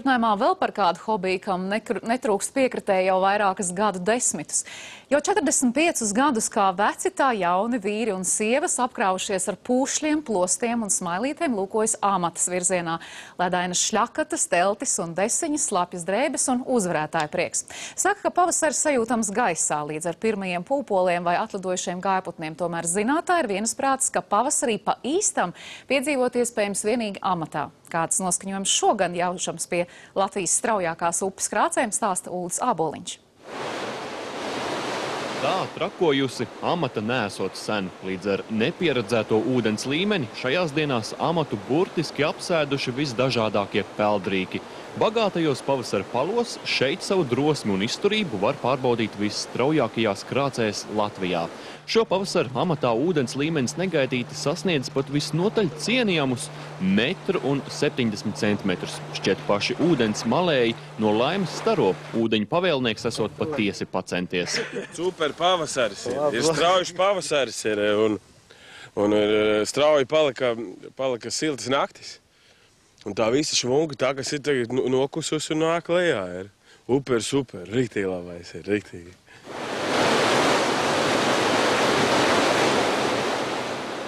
Turpinājumā vēl par kādu hobiju, kam netrūkst piekritēji jau vairākas gadu desmitus. Jau 45 gadus kā veci tā jauni vīri un sievas apkraujušies ar pūšļiem, plostiem un smailītēm lūkojas amatas virzienā. Ledainas šļakatas, teltis un desiņas, slapjas drēbes un uzvarētāja prieks. Saka, ka pavasaris sajūtams gaisā līdz ar pirmajiem pūpoliem vai atlidojušiem gājputniem. Tomēr zinātāji ir vienisprātis, ka pavasarī pa īstam piedzīvot iespējams vienīgi amatā. Kāds noskaņojums šogad jaušams pie Latvijas straujākās upes krācēm stāsta Uldis Āboliņš. Tā trakojusi amata nesot sen. Līdz ar nepieredzēto ūdens līmeni šajās dienās amatu burtiski apsēduši visdažādākie peldrīki. Bagātajos pavasara palos šeit savu drosmi un izturību var pārbaudīt visstraujākajās krācēs Latvijā. Šo pavasaru amatā ūdens līmenis negaidīti sasniedz pat visnotaļ cienījamus 1,70 m. Šķiet paši ūdens malēji no laimes staro. Ūdeņu pavēlnieks esot patiesi pacenties. Super pavasaris ir strauji pavasaris un strauji palika siltas naktis. Un tā visa švunga, tā, kas ir tagad nokusus un nāk lejā, ir. Upe ir super, riktīgi labais ir, riktīgi.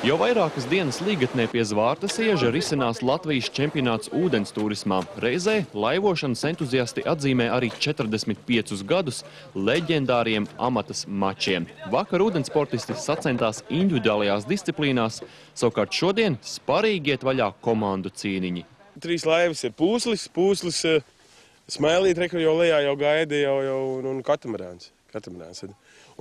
Jau vairākas dienas līgatnē pie Zvārta sieža risinās Latvijas čempionāts ūdens turismā. Reizē laivošanas entuziasti atzīmē arī 45 gadus leģendāriem amatas mačiem. Vakar ūdensportisti sacentās individuālajās disciplīnās, savukārt šodien sparīgi iet vaļā komandu cīniņi. 3 laivas ir pūslis, smailīt, jau lejā jau gaida un katamarāns.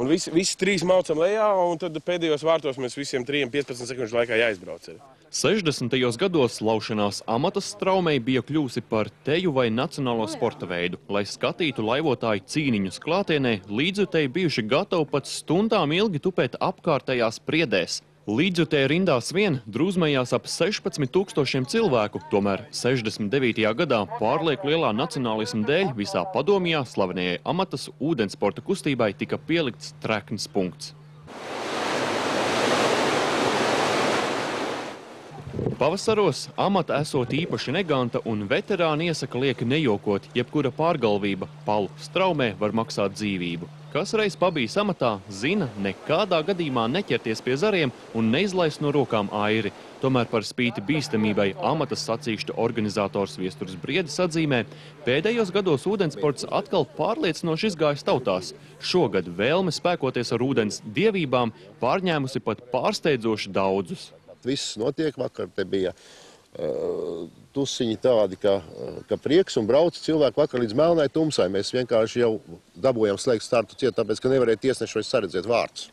Un visi 3 maucam lejā, un tad pēdējos vārtos mēs visiem 3-15 sekundžu laikā jāizbrauc. 60. gados laušanās amatas straumei bija kļūsi par teju vai nacionālo sporta veidu. Lai skatītu laivotāju cīniņus klātienē, līdzjutēji bijuši gatavi pat stundām ilgi tupēt apkārtējās priedēs. Līdzjutēji rindās vien drūzmējās ap 16 000 cilvēku, tomēr 69. gadā pārlieku lielā nacionālisma dēļ visā Padomijā slavenajai amatas ūdensporta kustībai tika pielikts trekns punkts. Pavasaros amata esot īpaši neganta un veterāni iesaka lieki nejokot, jebkura pārgalvība palu straumē var maksāt dzīvību. Kas reiz pabijis amatā, zina nekādā gadījumā neķerties pie zariem un neizlaist no rokām airi. Tomēr par spīti bīstamībai amatas sacīkšķu organizators Viesturs Briedis atzīmē, pēdējos gados ūdensports atkal pārliecinoši izgājis tautās. Šogad vēlme spēkoties ar ūdens dievībām pārņēmusi pat pārsteidzoši daudzus. Viss notiek, vakar te bija tusiņi tādi, ka prieks un brauc cilvēki vakar līdz melnai tumsai. Mēs vienkārši jau dabūjam slēgt startu ciet, tāpēc, ka nevarēja tiesnešos saredzēt vārdus.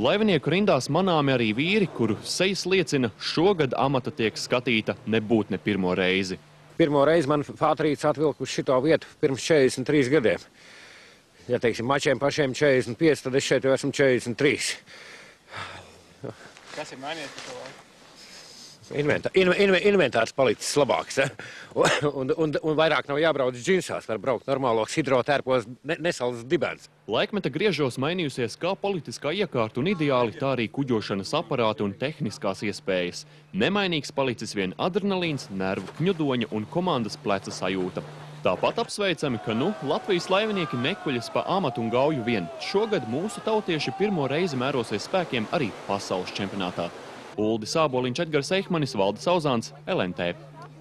Laivinieku rindās manāmi arī vīri, kuru sejas liecina, šogad amata tiek skatīta nebūt ne pirmo reizi. Pirmo reizi man fātrīts atvilku uz šito vietu pirms 43 gadiem. Ja teiksim, mačiem pašiem 45, tad es šeit jau esmu 43. Kas ir mainījies par to laiku? Inventārs palicis labāks, un vairāk nav jābrauc džinsās, var braukt normālos hidrotērpos nesals dibens. Laikmeta griežos mainījusies kā politiskā iekārta un ideāli, tā arī kuģošanas aparāti un tehniskās iespējas. Nemainīgs palicis vien adrenalīns, nervu kņudoņa un komandas pleca sajūta. Tāpat apsveicami, ka Latvijas laivinieki nekuļas pa amatu un gauju vien. Šogad mūsu tautieši pirmo reizi mērosies spēkiem arī pasaules čempionātā. Uldis Āboliņš, Edgars Eihmanis, Valdis Auzāns, LNT.